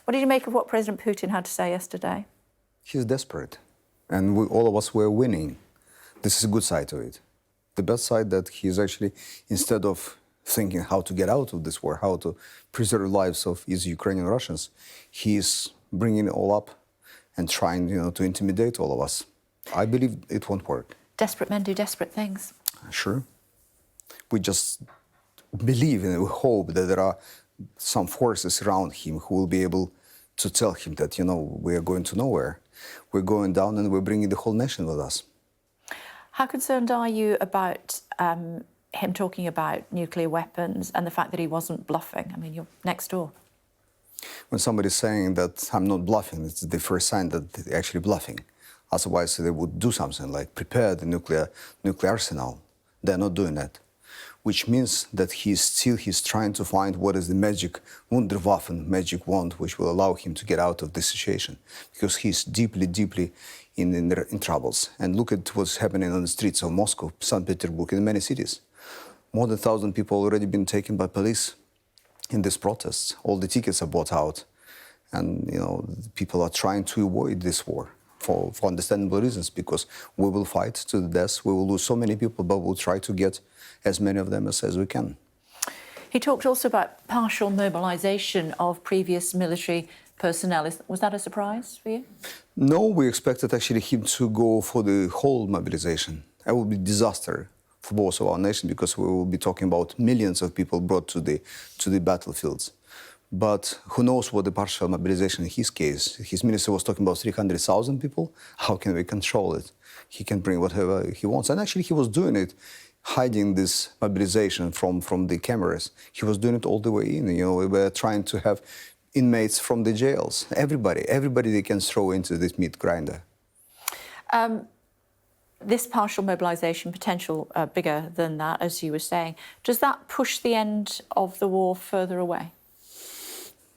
What did you make of what President Putin had to say yesterday? He's desperate, and all of us were winning. This is a good side to it. The bad side that he's actually, instead of thinking how to get out of this war, how to preserve lives of his Ukrainian Russians, he's bringing it all up and trying, to intimidate all of us. I believe it won't work. Desperate men do desperate things. Sure. We just believe and we hope that there are some forces around him who will be able to tell him that, we are going to nowhere. We're going down and we're bringing the whole nation with us. How concerned are you about him talking about nuclear weapons and the fact that he wasn't bluffing? I mean, you're next door. When somebody's saying that I'm not bluffing, it's the first sign that they're actually bluffing. Otherwise, they would do something like prepare the nuclear arsenal. They're not doing that, which means that he's trying to find what is the magic Wunderwaffen, magic wand, which will allow him to get out of this situation, because he's deeply, deeply in troubles. And look at what's happening on the streets of Moscow, St. Petersburg, in many cities. More than 1,000 people already been taken by police in these protests. All the tickets are bought out, and people are trying to avoid this war for understandable reasons, because we will fight to the death. We will lose so many people, but we'll try to get as many of them as we can. He talked also about partial mobilization of previous military personnel. Was that a surprise for you? No, we expected actually him to go for the whole mobilization. It would be disaster for both of our nations, because we will be talking about millions of people brought to the battlefields. But who knows what the partial mobilization in his case. His minister was talking about 300,000 people. How can we control it? He can bring whatever he wants. And actually he was doing it, hiding this mobilization from the cameras. He was doing it all the way in. We were trying to have inmates from the jails. Everybody they can throw into this meat grinder. This partial mobilization potential bigger than that, as you were saying, does that push the end of the war further away?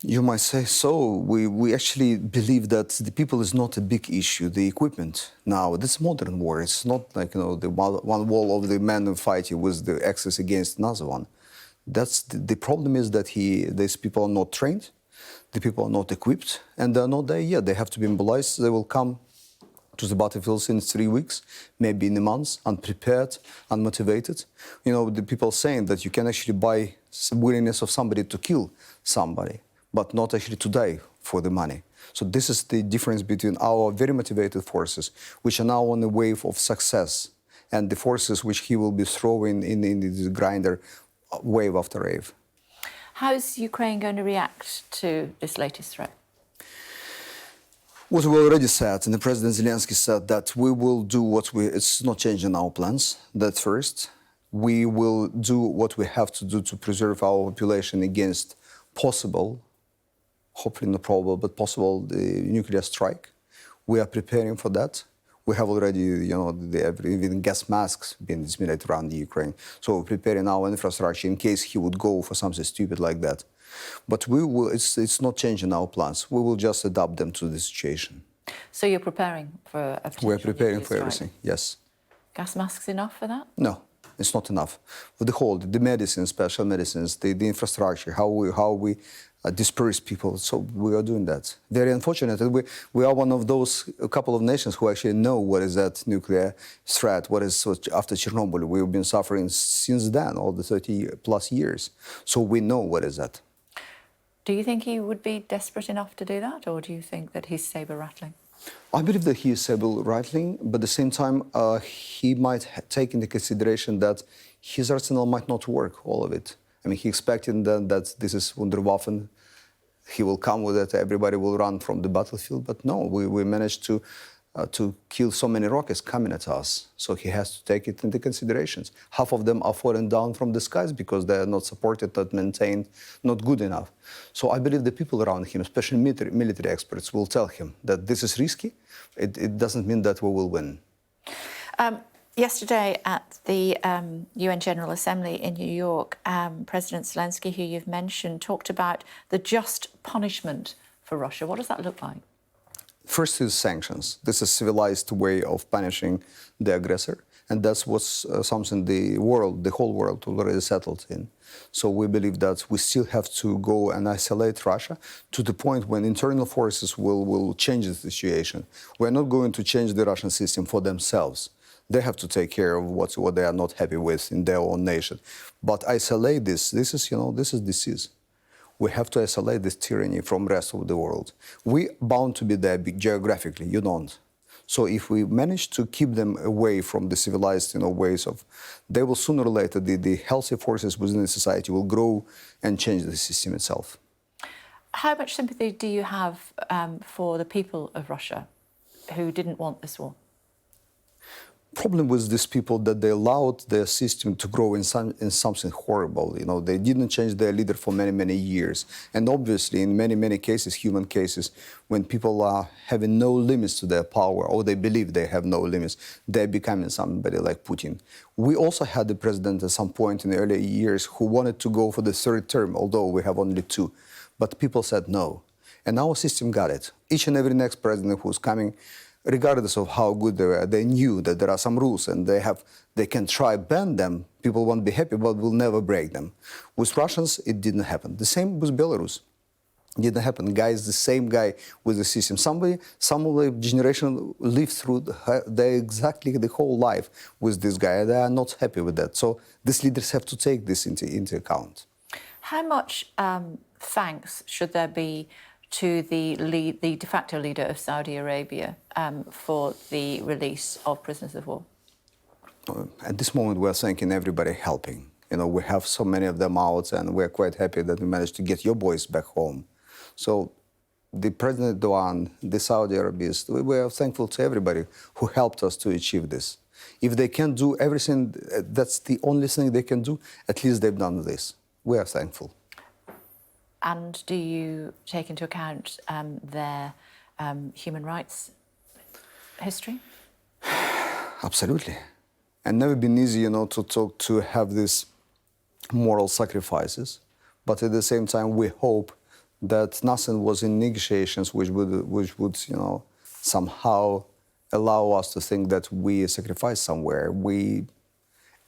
You might say so. We actually believe that the people is not a big issue. The equipment now, this modern war, it's not like the one wall of the men fighting with the axis against another one. That's the problem is that these people are not trained, the people are not equipped, and they're not there yet. They have to be mobilized. They will come to the battlefields in 3 weeks, maybe in a month, unprepared, unmotivated. The people saying that you can actually buy willingness of somebody to kill somebody, but not actually to die for the money. So this is the difference between our very motivated forces, which are now on the wave of success, and the forces which he will be throwing in the grinder wave after wave. How is Ukraine going to react to this latest threat? What we already said, and the President Zelensky said that we will do it's not changing our plans, that's first. We will do what we have to do to preserve our population against possible, hopefully not probable, but possible nuclear strike. We are preparing for that. We have already, even gas masks being disseminated around the Ukraine. So we're preparing our infrastructure in case he would go for something stupid like that. But it's not changing our plans. We will just adapt them to the situation. So you're preparing for a potential We're preparing for strike. everything, yes. Gas masks enough for that? No, it's not enough. With the medicines, special medicines, the infrastructure, how we disperse people. So we are doing that. Very unfortunate. We are one of those, a couple of nations who actually know what is that nuclear threat, what is after Chernobyl. We've been suffering since then, all the 30 plus years. So we know what is that. Do you think he would be desperate enough to do that, or do you think that he's saber-rattling? I believe that he is saber-rattling, but at the same time, he might take into consideration that his arsenal might not work, all of it. I mean, he expected that this is Wunderwaffen. He will come with it, everybody will run from the battlefield, but no, we managed to kill so many rockets coming at us. So he has to take it into considerations. Half of them are falling down from the skies because they are not supported, not maintained, not good enough. So I believe the people around him, especially military experts, will tell him that this is risky. It doesn't mean that we will win. Yesterday at the UN General Assembly in New York, President Zelensky, who you've mentioned, talked about the just punishment for Russia. What does that look like? First is sanctions. This is a civilized way of punishing the aggressor. And that's what's something the whole world already settled in. So we believe that we still have to go and isolate Russia to the point when internal forces will change the situation. We're not going to change the Russian system for themselves. They have to take care of what they are not happy with in their own nation. But isolate this is disease. We have to isolate this tyranny from the rest of the world. We're bound to be there geographically, you don't. So if we manage to keep them away from the civilized ways of, they will sooner or later, the healthy forces within the society will grow and change the system itself. How much sympathy do you have for the people of Russia who didn't want this war? Problem with these people that they allowed their system to grow in something horrible. They didn't change their leader for many, many years. And obviously, in many, many cases, human cases, when people are having no limits to their power, or they believe they have no limits, they're becoming somebody like Putin. We also had the president at some point in the early years who wanted to go for the third term, although we have only 2. But people said no. And our system got it. Each and every next president who's coming, regardless of how good they were, they knew that there are some rules and they can try bend them. People won't be happy, but will never break them. With Russians, it didn't happen. The same with Belarus. It didn't happen. The same guy with the system. Some of the generation lived through exactly the whole life with this guy. They are not happy with that. So these leaders have to take this into account. How much thanks should there be to the de facto leader of Saudi Arabia for the release of prisoners of war? At this moment, we're thanking everybody helping. We have so many of them out, and we're quite happy that we managed to get your boys back home. So the President Erdogan, the Saudi Arabians, we are thankful to everybody who helped us to achieve this. If they can't do everything, that's the only thing they can do, at least they've done this. We are thankful. And do you take into account their human rights history? Absolutely. And never been easy, to have these moral sacrifices. But at the same time, we hope that nothing was in negotiations which would somehow allow us to think that we sacrificed somewhere.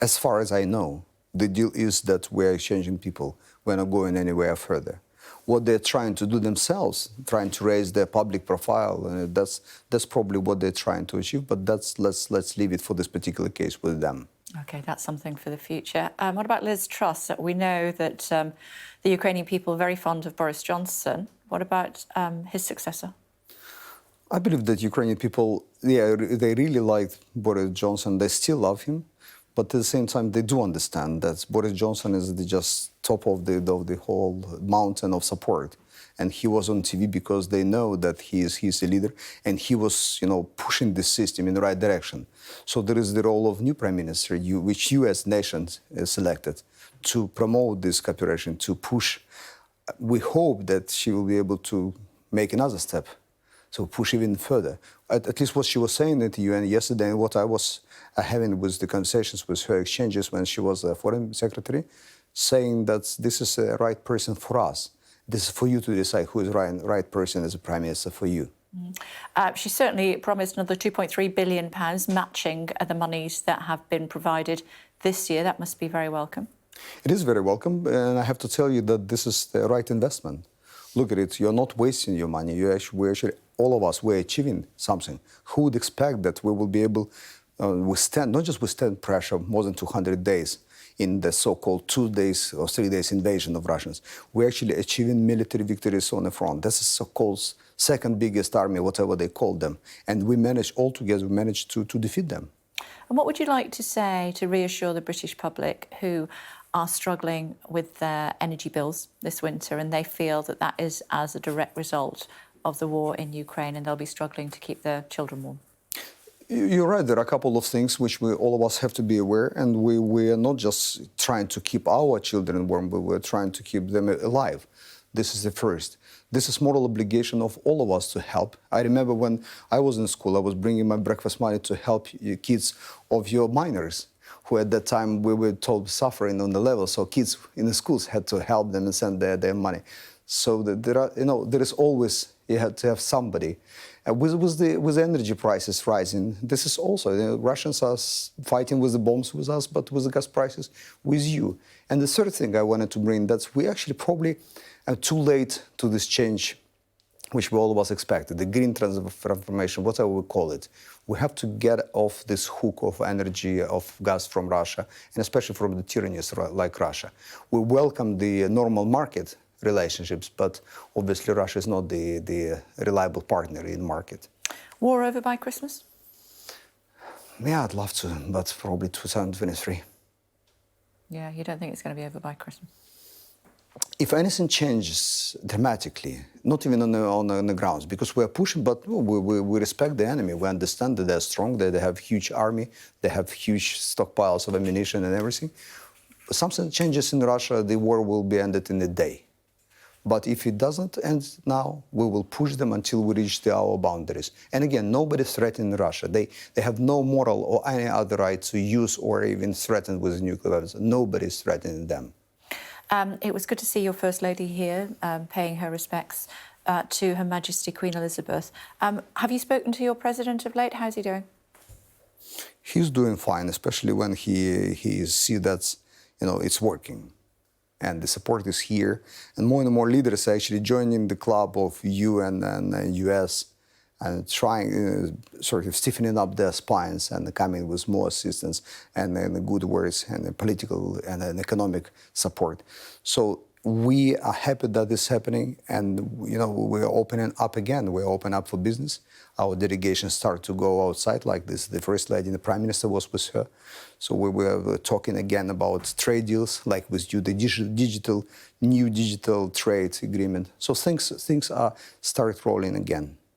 As far as I know, the deal is that we're exchanging people. We're not going anywhere further. What they're trying to do themselves, trying to raise their public profile, that's probably what they're trying to achieve. But let's leave it for this particular case with them. OK, that's something for the future. What about Liz Truss? We know that the Ukrainian people are very fond of Boris Johnson. What about his successor? I believe that Ukrainian people, they really liked Boris Johnson. They still love him. But at the same time, they do understand that Boris Johnson is just top of the whole mountain of support. And he was on TV because they know that he's a leader, and he was, pushing the system in the right direction. So there is the role of new prime minister, which you as nations selected, to promote this cooperation, to push. We hope that she will be able to make another step, so push even further. At least what she was saying at the UN yesterday, and what I was having with the conversations with her exchanges when she was a foreign secretary, saying that this is the right person for us. This is for you to decide who is the right person as a prime minister for you. She certainly promised another £2.3 billion matching the monies that have been provided this year. That must be very welcome. It is very welcome, and I have to tell you that this is the right investment. Look at it, you're not wasting your money. We're actually, all of us, we're achieving something. Who would expect that we will be able withstand, not just withstand pressure more than 200 days in the so-called 2 days or 3 days invasion of Russians. We're actually achieving military victories on the front. That's the so-called second biggest army, whatever they call them. And we managed, altogether, we managed to defeat them. And what would you like to say to reassure the British public who are struggling with their energy bills this winter, and they feel that that is as a direct result of the war in Ukraine, and they'll be struggling to keep their children warm? You're right. There are a couple of things which all of us have to be aware, and we are not just trying to keep our children warm, but we're trying to keep them alive. This is the first. This is moral obligation of all of us to help. I remember when I was in school, I was bringing my breakfast money to help kids of your minors, who at that time we were told suffering on the level. So kids in the schools had to help them and send their money. So that there are, there is always, you have to have somebody. With the energy prices rising, this is also, Russians are fighting with the bombs with us, but with the gas prices with you. And the third thing I wanted to bring, that's we actually probably are too late to this change, which we all of us expected, the green transformation, whatever we call it. We have to get off this hook of energy, of gas from Russia, and especially from the tyrannies like Russia. We welcome the normal market relationships, but obviously Russia is not the reliable partner in the market. War over by Christmas? Yeah, I'd love to, but probably 2023. Yeah, you don't think it's going to be over by Christmas? If anything changes dramatically, not even on the grounds, because we are pushing, but we respect the enemy. We understand that they're strong, that they have huge army, they have huge stockpiles of ammunition and everything. Something changes in Russia, the war will be ended in a day. But if it doesn't end now, we will push them until we reach our boundaries. And again, nobody is threatening Russia. They have no moral or any other right to use or even threaten with nuclear weapons. Nobody is threatening them. It was good to see your First Lady here, paying her respects to Her Majesty Queen Elizabeth. Have you spoken to your President of late? How's he doing? He's doing fine, especially when he sees that, it's working. And the support is here. And more leaders are actually joining the club of EU and US and trying, sort of stiffening up their spines and coming with more assistance and good words and political and economic support. So we are happy that this is happening, and we're opening up again. We're open up for business. Our delegations start to go outside like this. The First Lady and the Prime Minister was with her. So we were talking again about trade deals, like with you, the new digital trade agreement. So things are start rolling again.